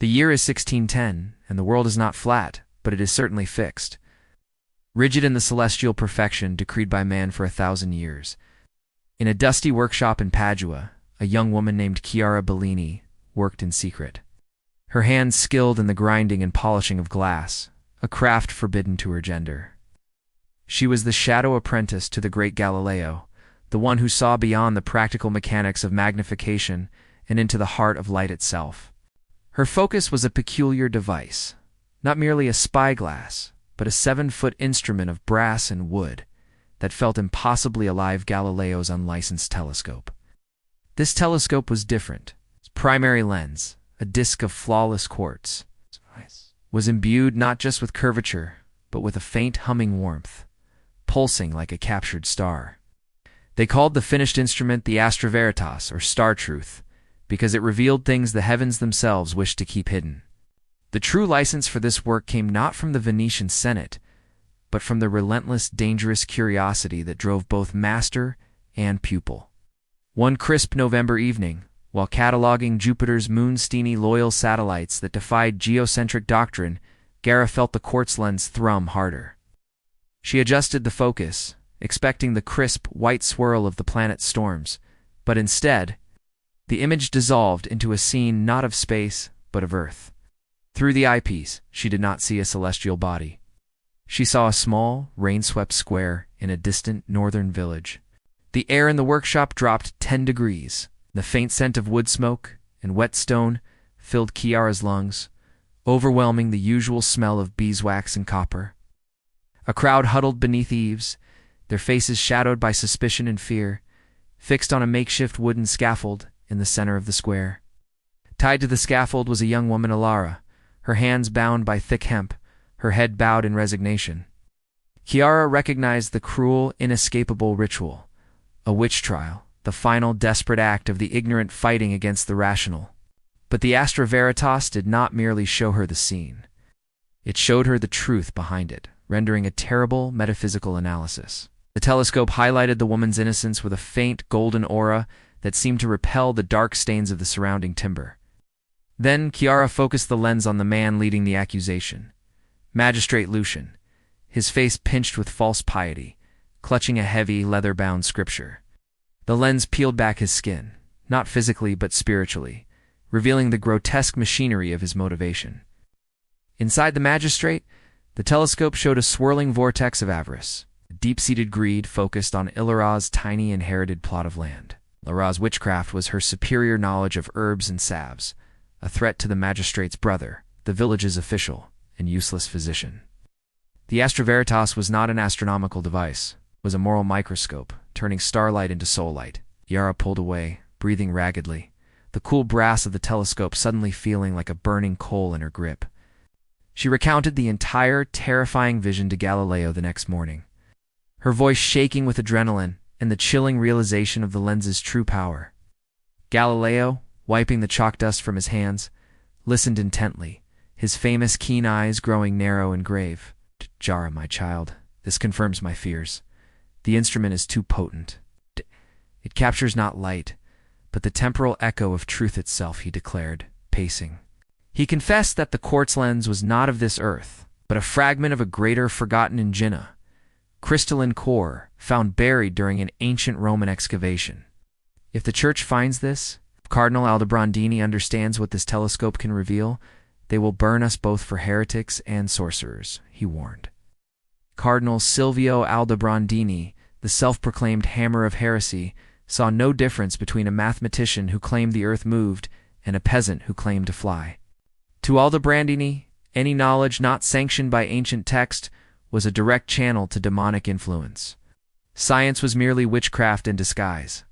The year is 1610, and the world is not flat, but it is certainly fixed, rigid in the celestial perfection decreed by man for 1,000 years. In a dusty workshop in Padua, a young woman named Chiara Bellini worked in secret, her hands skilled in the grinding and polishing of glass, a craft forbidden to her gender. She was the shadow apprentice to the great Galileo, the one who saw beyond the practical mechanics of magnification and into the heart of light itself. Her focus was a peculiar device, not merely a spyglass, but a 7-foot instrument of brass and wood that felt impossibly alive Galileo's unlicensed telescope. This telescope was different. Its primary lens, a disc of flawless quartz, was imbued not just with curvature, but with a faint humming warmth, pulsing like a captured star. They called the finished instrument the Astra Veritas, or Star Truth, because it revealed things the heavens themselves wished to keep hidden. The true license for this work came not from the Venetian Senate, but from the relentless, dangerous curiosity that drove both master and pupil. One crisp November evening, while cataloging Jupiter's moon-steeny loyal satellites that defied geocentric doctrine, Gara felt the quartz lens thrum harder. She adjusted the focus, expecting the crisp, white swirl of the planet's storms, but instead, the image dissolved into a scene not of space, but of Earth. Through the eyepiece, she did not see a celestial body. She saw a small, rain-swept square in a distant northern village. The air in the workshop dropped 10 degrees. The faint scent of wood smoke and wet stone filled Chiara's lungs, overwhelming the usual smell of beeswax and copper. A crowd huddled beneath eaves, their faces shadowed by suspicion and fear, fixed on a makeshift wooden scaffold in the center of the square. Tied to the scaffold was a young woman, Alara, her hands bound by thick hemp, her head bowed in resignation. Chiara recognized the cruel, inescapable ritual, a witch trial, the final desperate act of the ignorant fighting against the rational. But the Astra Veritas did not merely show her the scene. It showed her the truth behind it, rendering a terrible metaphysical analysis. The telescope highlighted the woman's innocence with a faint golden aura that seemed to repel the dark stains of the surrounding timber. Then Chiara focused the lens on the man leading the accusation, Magistrate Lucian, his face pinched with false piety, clutching a heavy, leather-bound scripture. The lens peeled back his skin, not physically but spiritually, revealing the grotesque machinery of his motivation. Inside the magistrate, the telescope showed a swirling vortex of avarice, a deep-seated greed focused on Ilara's tiny inherited plot of land. Ilara's witchcraft was her superior knowledge of herbs and salves, a threat to the magistrate's brother, the village's official and useless physician. The Astra Veritas was not an astronomical device, it was a moral microscope, turning starlight into soul-light. Chiara pulled away, breathing raggedly, the cool brass of the telescope suddenly feeling like a burning coal in her grip. She recounted the entire terrifying vision to Galileo the next morning, her voice shaking with adrenaline and the chilling realization of the lens's true power. Galileo, wiping the chalk dust from his hands, listened intently, his famous keen eyes growing narrow and grave. "Chiara, my child, this confirms my fears. The instrument is too potent. It captures not light, but the temporal echo of truth itself," he declared, pacing. He confessed that the quartz lens was not of this earth, but a fragment of a greater forgotten angina, crystalline core found buried during an ancient Roman excavation. If the Church finds this, if Cardinal Aldobrandini understands what this telescope can reveal, they will burn us both for heretics and sorcerers, he warned. Cardinal Silvio Aldobrandini, the self-proclaimed hammer of heresy, saw no difference between a mathematician who claimed the earth moved and a peasant who claimed to fly. To Aldobrandini, any knowledge not sanctioned by ancient text was a direct channel to demonic influence. Science was merely witchcraft in disguise.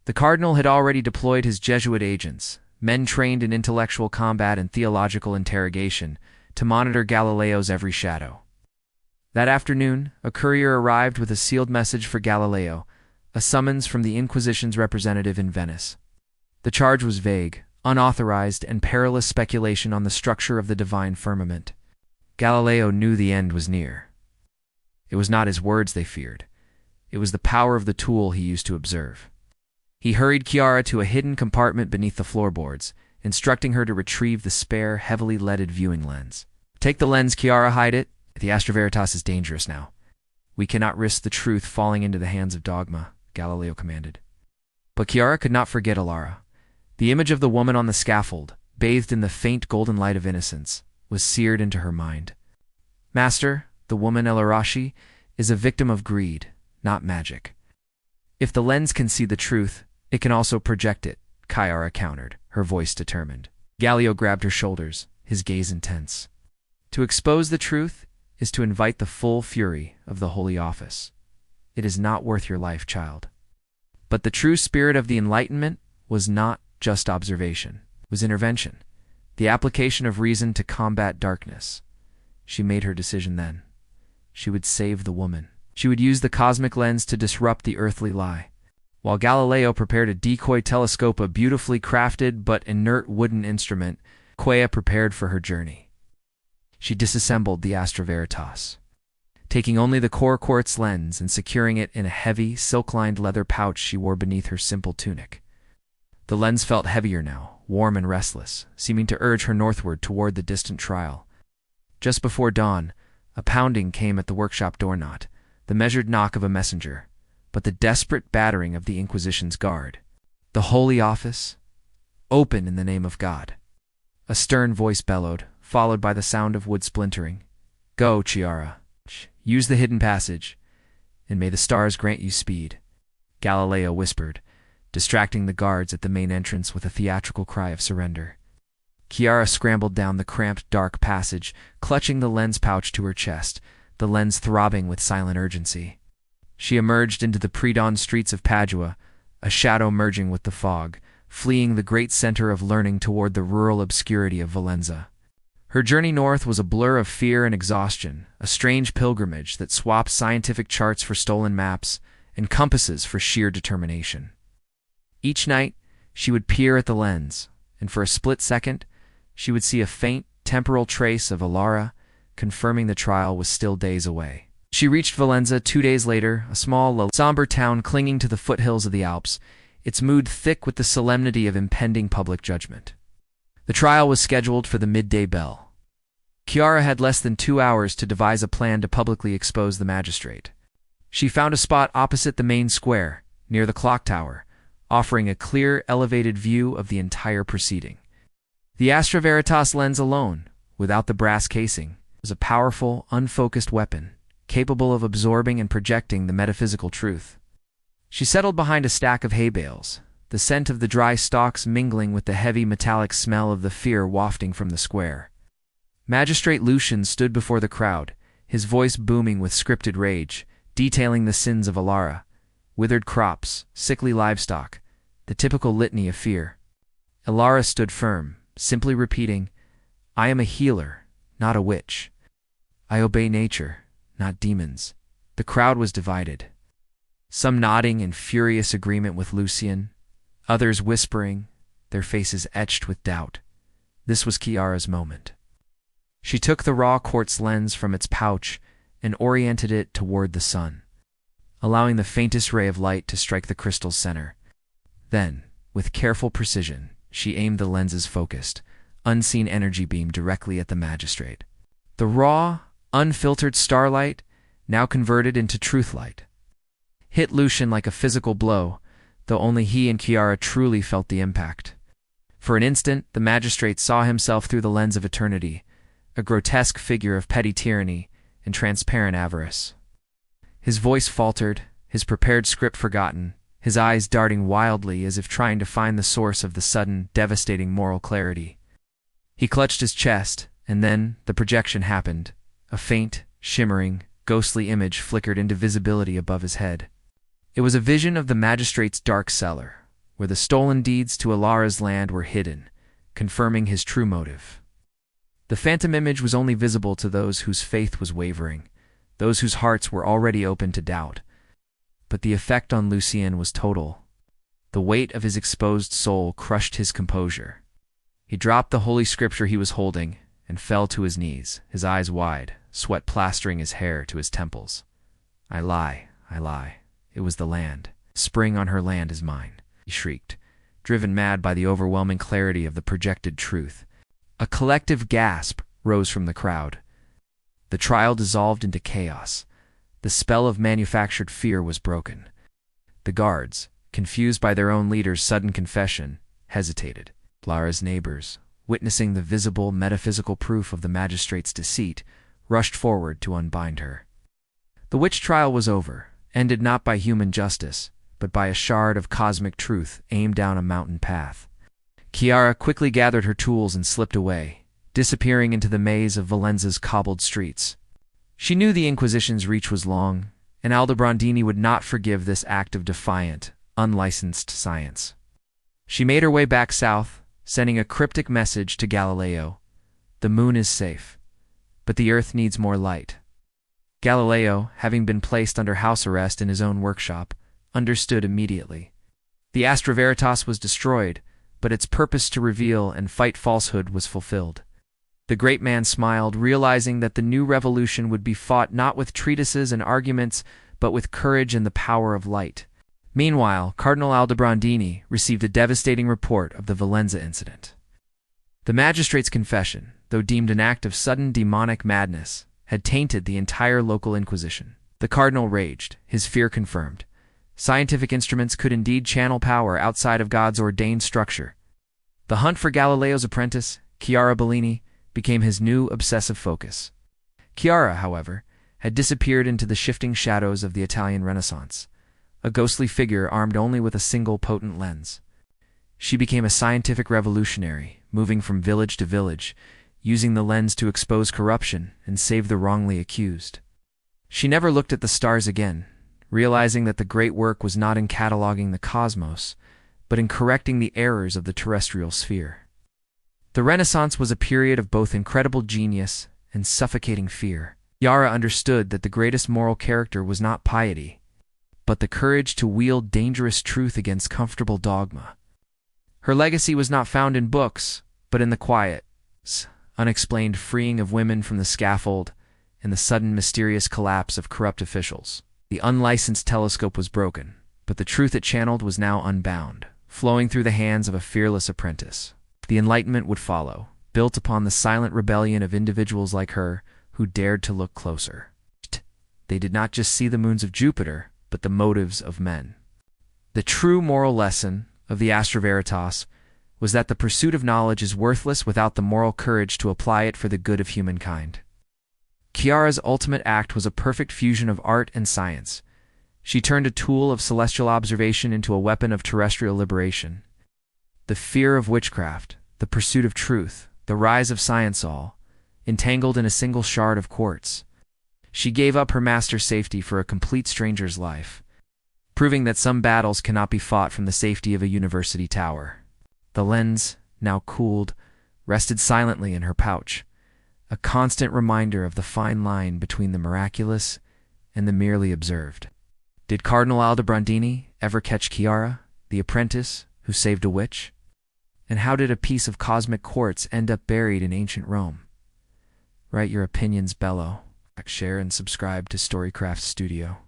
The cardinal had already deployed his Jesuit agents, men trained in intellectual combat and theological interrogation, to monitor Galileo's every shadow. That afternoon, a courier arrived with a sealed message for Galileo, a summons from the Inquisition's representative in Venice. The charge was vague, unauthorized, and perilous speculation on the structure of the divine firmament. Galileo knew the end was near. It was not his words they feared. It was the power of the tool he used to observe. He hurried Chiara to a hidden compartment beneath the floorboards, instructing her to retrieve the spare, heavily leaded viewing lens. "Take the lens, Chiara, hide it. The Astra Veritas is dangerous now. We cannot risk the truth falling into the hands of dogma," Galileo commanded. But Chiara could not forget Alara. The image of the woman on the scaffold, bathed in the faint golden light of innocence, was seared into her mind. "Master, the woman Elarashi is a victim of greed, not magic. If the lens can see the truth, it can also project it," Chiara countered, her voice determined. Galileo grabbed her shoulders, his gaze intense. "To expose the truth is to invite the full fury of the Holy Office. It is not worth your life, child." But the true spirit of the Enlightenment was not just observation, it was intervention, the application of reason to combat darkness. She made her decision then. She would save the woman. She would use the cosmic lens to disrupt the earthly lie. While Galileo prepared a decoy telescope, a beautifully crafted but inert wooden instrument, Quea prepared for her journey. She disassembled the Astra Veritas, taking only the core quartz lens and securing it in a heavy, silk-lined leather pouch she wore beneath her simple tunic. The lens felt heavier now, warm and restless, seeming to urge her northward toward the distant trial. Just before dawn, a pounding came at the workshop door, not the measured knock of a messenger, but the desperate battering of the Inquisition's guard. "The Holy Office? Open in the name of God!" A stern voice bellowed, followed by the sound of wood splintering. "Go, Chiara. Use the hidden passage, and may the stars grant you speed," Galileo whispered, distracting the guards at the main entrance with a theatrical cry of surrender. Chiara scrambled down the cramped, dark passage, clutching the lens pouch to her chest, the lens throbbing with silent urgency. She emerged into the pre-dawn streets of Padua, a shadow merging with the fog, fleeing the great center of learning toward the rural obscurity of Valenza. Her journey north was a blur of fear and exhaustion, a strange pilgrimage that swapped scientific charts for stolen maps and compasses for sheer determination. Each night, she would peer at the lens, and for a split second, she would see a faint, temporal trace of Alara, confirming the trial was still days away. She reached Valenza 2 days later, a small, somber town clinging to the foothills of the Alps, its mood thick with the solemnity of impending public judgment. The trial was scheduled for the midday bell. Chiara had less than 2 hours to devise a plan to publicly expose the magistrate. She found a spot opposite the main square, near the clock tower, offering a clear, elevated view of the entire proceeding. The Astra Veritas lens alone, without the brass casing, was a powerful, unfocused weapon, capable of absorbing and projecting the metaphysical truth. She settled behind a stack of hay bales, the scent of the dry stalks mingling with the heavy metallic smell of the fear wafting from the square. Magistrate Lucian stood before the crowd, his voice booming with scripted rage, detailing the sins of Alara, withered crops, sickly livestock, the typical litany of fear. Alara stood firm, simply repeating, "I am a healer, not a witch. I obey nature, not demons." The crowd was divided, some nodding in furious agreement with Lucian, others whispering, their faces etched with doubt. This was Chiara's moment. She took the raw quartz lens from its pouch and oriented it toward the sun, allowing the faintest ray of light to strike the crystal's center. Then, with careful precision, she aimed the lens's focused, unseen energy beam directly at the magistrate. The raw, unfiltered starlight, now converted into truth light, hit Lucian like a physical blow, though only he and Chiara truly felt the impact. For an instant, the magistrate saw himself through the lens of eternity, a grotesque figure of petty tyranny and transparent avarice. His voice faltered, his prepared script forgotten, his eyes darting wildly as if trying to find the source of the sudden, devastating moral clarity. He clutched his chest, and then the projection happened. A faint, shimmering, ghostly image flickered into visibility above his head. It was a vision of the magistrate's dark cellar, where the stolen deeds to Alara's land were hidden, confirming his true motive. The phantom image was only visible to those whose faith was wavering, those whose hearts were already open to doubt. But the effect on Lucien was total. The weight of his exposed soul crushed his composure. He dropped the holy scripture he was holding and fell to his knees, his eyes wide, sweat plastering his hair to his temples. I lie. It was the land. Spring on her land is mine," he shrieked, driven mad by the overwhelming clarity of the projected truth. A collective gasp rose from the crowd. The trial dissolved into chaos. The spell of manufactured fear was broken. The guards, confused by their own leader's sudden confession, hesitated. Lara's neighbors, witnessing the visible metaphysical proof of the magistrate's deceit, rushed forward to unbind her. The witch trial was over, ended not by human justice, but by a shard of cosmic truth aimed down a mountain path. Chiara quickly gathered her tools and slipped away, disappearing into the maze of Valenza's cobbled streets. She knew the Inquisition's reach was long, and Aldobrandini would not forgive this act of defiant, unlicensed science. She made her way back south, sending a cryptic message to Galileo. The moon is safe, but the earth needs more light. Galileo, having been placed under house arrest in his own workshop, understood immediately. The Astra Veritas was destroyed, but its purpose to reveal and fight falsehood was fulfilled. The great man smiled, realizing that the new revolution would be fought not with treatises and arguments, but with courage and the power of light. Meanwhile, Cardinal Aldobrandini received a devastating report of the Valenza incident. The magistrate's confession, though deemed an act of sudden demonic madness, had tainted the entire local inquisition. The cardinal raged, his fear confirmed. Scientific instruments could indeed channel power outside of God's ordained structure. The hunt for Galileo's apprentice, Chiara Bellini, became his new obsessive focus. Chiara, however, had disappeared into the shifting shadows of the Italian Renaissance, a ghostly figure armed only with a single potent lens. She became a scientific revolutionary, moving from village to village, using the lens to expose corruption and save the wrongly accused. She never looked at the stars again, realizing that the great work was not in cataloging the cosmos, but in correcting the errors of the terrestrial sphere. The Renaissance was a period of both incredible genius and suffocating fear. Chiara understood that the greatest moral character was not piety, but the courage to wield dangerous truth against comfortable dogma. Her legacy was not found in books, but in the quiet, unexplained freeing of women from the scaffold and the sudden mysterious collapse of corrupt officials. The unlicensed telescope was broken, but the truth it channeled was now unbound, flowing through the hands of a fearless apprentice. The Enlightenment would follow, built upon the silent rebellion of individuals like her who dared to look closer. They did not just see the moons of Jupiter, but the motives of men. The true moral lesson of the Astra Veritas was that the pursuit of knowledge is worthless without the moral courage to apply it for the good of humankind. Chiara's ultimate act was a perfect fusion of art and science. She turned a tool of celestial observation into a weapon of terrestrial liberation. The fear of witchcraft, the pursuit of truth, the rise of science all, entangled in a single shard of quartz. She gave up her master's safety for a complete stranger's life, proving that some battles cannot be fought from the safety of a university tower. The lens, now cooled, rested silently in her pouch, a constant reminder of the fine line between the miraculous and the merely observed. Did Cardinal Aldobrandini ever catch Chiara, the apprentice who saved a witch? And how did a piece of cosmic quartz end up buried in ancient Rome? Write your opinions below. Share and subscribe to Storycraft Studio.